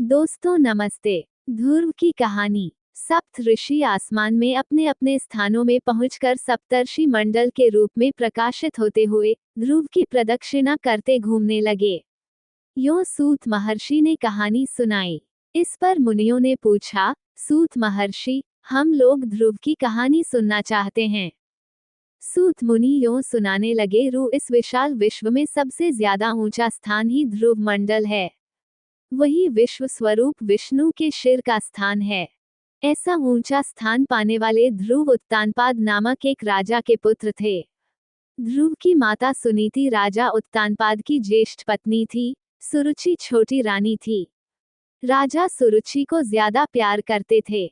दोस्तों नमस्ते। ध्रुव की कहानी। सप्त ऋषि आसमान में अपने अपने स्थानों में पहुंचकर सप्तर्षि मंडल के रूप में प्रकाशित होते हुए ध्रुव की प्रदक्षिणा करते घूमने लगे। यो सूत महर्षि ने कहानी सुनाई। इस पर मुनियों ने पूछा, सूत महर्षि, हम लोग ध्रुव की कहानी सुनना चाहते हैं। सूत मुनि यों सुनाने लगे, इस विशाल विश्व में सबसे ज्यादा ऊंचा स्थान ही ध्रुव मंडल है। वही विश्व स्वरूप विष्णु के शिर का स्थान है। ऐसा ऊंचा स्थान पाने वाले ध्रुव उत्तानपाद नामक एक राजा के पुत्र थे। ध्रुव की माता सुनीति राजा उत्तानपाद की ज्येष्ठ पत्नी थी। सुरुचि छोटी रानी थी। राजा सुरुचि को ज्यादा प्यार करते थे।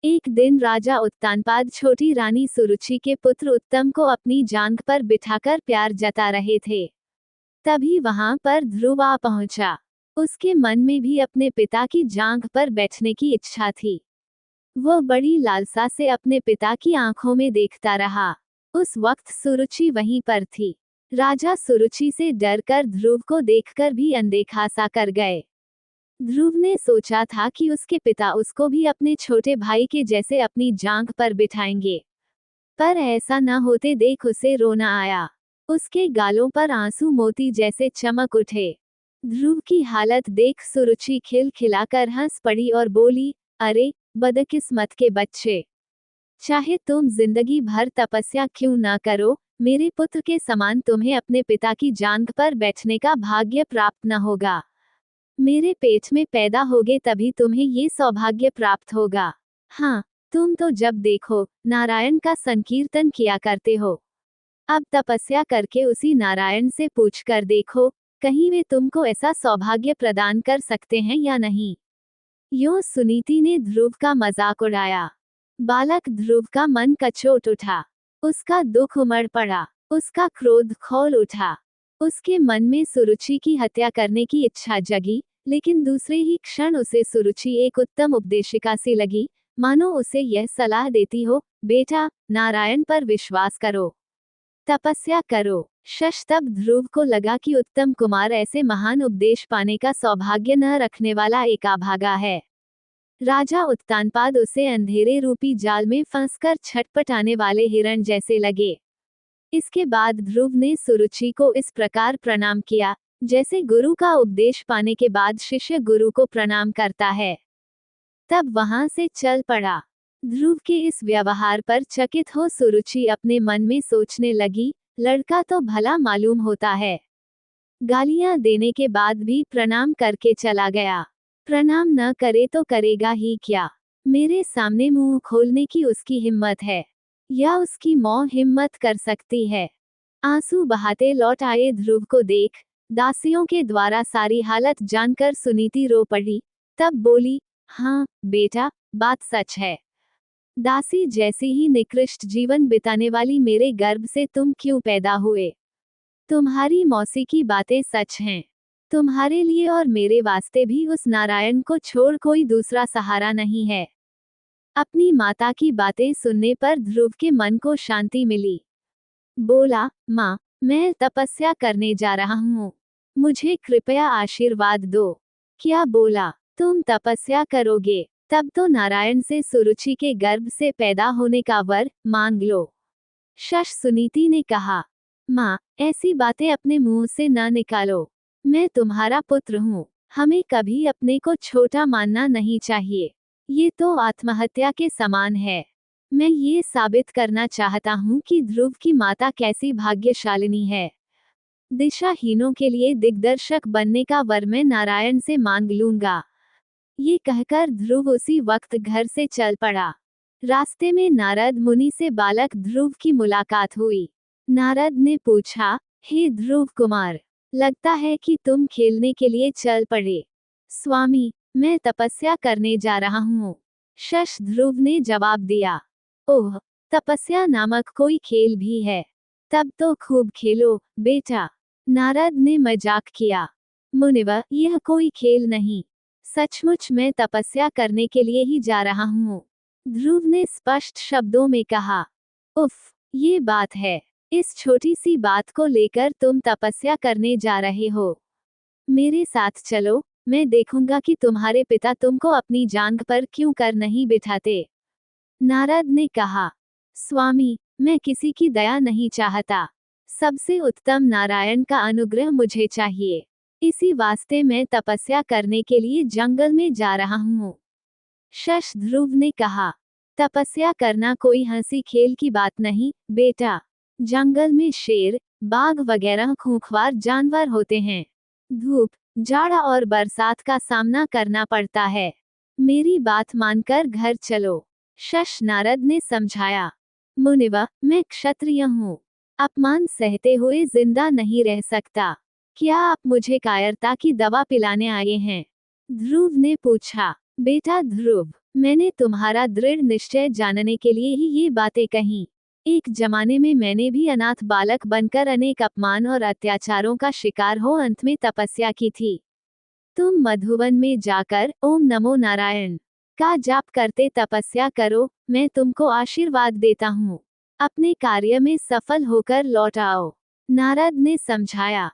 एक दिन राजा उत्तानपाद छोटी रानी सुरुचि के पुत्र उत्तम को अपनी जांघ पर बिठाकर प्यार जता रहे थे। तभी वहां पर ध्रुव आ पहुंचा। उसके मन में भी अपने पिता की जांघ पर बैठने की इच्छा थी। वह बड़ी लालसा से अपने पिता की आंखों में देखता रहा। उस वक्त सुरुचि वहीं पर थी। राजा सुरुचि से डरकर ध्रुव को देखकर भी अनदेखा सा कर गए। ध्रुव ने सोचा था कि उसके पिता उसको भी अपने छोटे भाई के जैसे अपनी जांघ पर बिठाएंगे, पर ऐसा न होते देख उसे रोना आया। उसके गालों पर आंसू मोती जैसे चमक उठे। ध्रुव की हालत देख सुरुचि खिलखिलाकर हंस पड़ी और बोली, अरे बदकिस्मत के बच्चे, चाहे तुम जिंदगी भर तपस्या क्यों ना करो, मेरे पुत्र के समान तुम्हें अपने पिता की जांघ पर बैठने का भाग्य प्राप्त न होगा। मेरे पेट में पैदा होगे तभी तुम्हें ये सौभाग्य प्राप्त होगा। हाँ, तुम तो जब देखो नारायण का संकीर्तन किया करते हो। अब तपस्या करके उसी नारायण से पूछकर देखो, कहीं वे तुमको ऐसा सौभाग्य प्रदान कर सकते हैं या नहीं। यूं सुनीति ने ध्रुव का मजाक उड़ाया। बालक ध्रुव का मन कचोट उठा। उसका दुख उमड़ पड़ा। उसका क्रोध खौल उठा। उसके मन में सुरुचि की हत्या करने की इच्छा जगी, लेकिन दूसरे ही क्षण उसे सुरुचि एक उत्तम उपदेशिका सी लगी, मानो उसे यह सलाह देती हो, बेटा नारायण पर विश्वास करो, तपस्या करो। तब ध्रुव को लगा कि उत्तम कुमार ऐसे महान उपदेश पाने का सौभाग्य न रखने वाला एक अभागा है। राजा उत्तानपाद उसे अंधेरे रूपी जाल में फंसकर छटपटाने वाले हिरण जैसे लगे। इसके बाद ध्रुव ने सुरुचि को इस प्रकार प्रणाम किया, जैसे गुरु का उपदेश पाने के बाद शिष्य गुरु को प्रणाम करता है। तब वहां से चल पड़ा। ध्रुव के इस व्यवहार पर चकित हो सुरुचि अपने मन में सोचने लगी, लड़का तो भला मालूम होता है। गालियां देने के बाद भी प्रणाम करके चला गया। प्रणाम न करे तो करेगा ही क्या। मेरे सामने मुंह खोलने की उसकी हिम्मत है, या उसकी मौत हिम्मत कर सकती है। आंसू बहाते लौट आए ध्रुव को देख दासियों के द्वारा सारी हालत जानकर सुनीति रो पड़ी। तब बोली, हाँ बेटा, बात सच है। दासी जैसी ही निकृष्ट जीवन बिताने वाली मेरे गर्भ से तुम क्यों पैदा हुए। तुम्हारी मौसी की बातें सच हैं। तुम्हारे लिए और मेरे वास्ते भी उस नारायण को छोड़ कोई दूसरा सहारा नहीं है। अपनी माता की बातें सुनने पर ध्रुव के मन को शांति मिली। बोला, माँ, मैं तपस्या करने जा रहा हूँ, मुझे कृपया आशीर्वाद दो। क्या बोला, तुम तपस्या करोगे? तब तो नारायण से सुरुचि के गर्भ से पैदा होने का वर मांग लो। सुनीति ने कहा, माँ, ऐसी बातें अपने मुंह से न निकालो। मैं तुम्हारा पुत्र हूँ, हमें कभी अपने को छोटा मानना नहीं चाहिए। ये तो आत्महत्या के समान है। मैं ये साबित करना चाहता हूँ कि ध्रुव की माता कैसी भाग्यशालिनी है। दिशाहीनों के लिए दिग्दर्शक बनने का वर मैं नारायण से मांग लूंगा। ये कहकर ध्रुव उसी वक्त घर से चल पड़ा। रास्ते में नारद मुनि से बालक ध्रुव की मुलाकात हुई। नारद ने पूछा, हे ध्रुव कुमार, लगता है कि तुम खेलने के लिए चल पड़े। स्वामी, मैं तपस्या करने जा रहा हूँ। ध्रुव ने जवाब दिया, ओह, तपस्या नामक कोई खेल भी है? तब तो खूब खेलो बेटा। नारद ने मजाक किया, मुनिवर, यह कोई खेल नहीं, सचमुच मैं तपस्या करने के लिए ही जा रहा हूँ। ध्रुव ने स्पष्ट शब्दों में कहा, उफ, ये बात है। इस छोटी सी बात को लेकर तुम तपस्या करने जा रहे हो? मेरे साथ चलो, मैं देखूंगा कि तुम्हारे पिता तुमको अपनी जांघ पर क्यों कर नहीं बिठाते। नारद ने कहा, स्वामी, मैं किसी की दया नहीं चाहता। सबसे उत्तम नारायण का अनुग्रह मुझे चाहिए। इसी वास्ते मैं तपस्या करने के लिए जंगल में जा रहा हूँ। शशध्रुव ने कहा, तपस्या करना कोई हंसी खेल की बात नहीं बेटा। जंगल में शेर, बाघ वगैरह खूंखार जानवर होते हैं। धूप, जाड़ा और बरसात का सामना करना पड़ता है। मेरी बात मानकर घर चलो। शश नारद ने समझाया, मुनिवा, मैं क्षत्रिय हूँ। अपमान सहते हुए जिंदा नहीं रह सकता। क्या आप मुझे कायरता की दवा पिलाने आए हैं? ध्रुव ने पूछा। बेटा ध्रुव, मैंने तुम्हारा दृढ़ निश्चय जानने के लिए ही ये बातें कही। एक जमाने में मैंने भी अनाथ बालक बनकर अनेक अपमान और अत्याचारों का शिकार हो अंत में तपस्या की थी। तुम मधुवन में जाकर ओम नमो नारायण का जाप करते तपस्या करो। मैं तुमको आशीर्वाद देता हूँ। अपने कार्य में सफल होकर लौट आओ। नारद ने समझाया।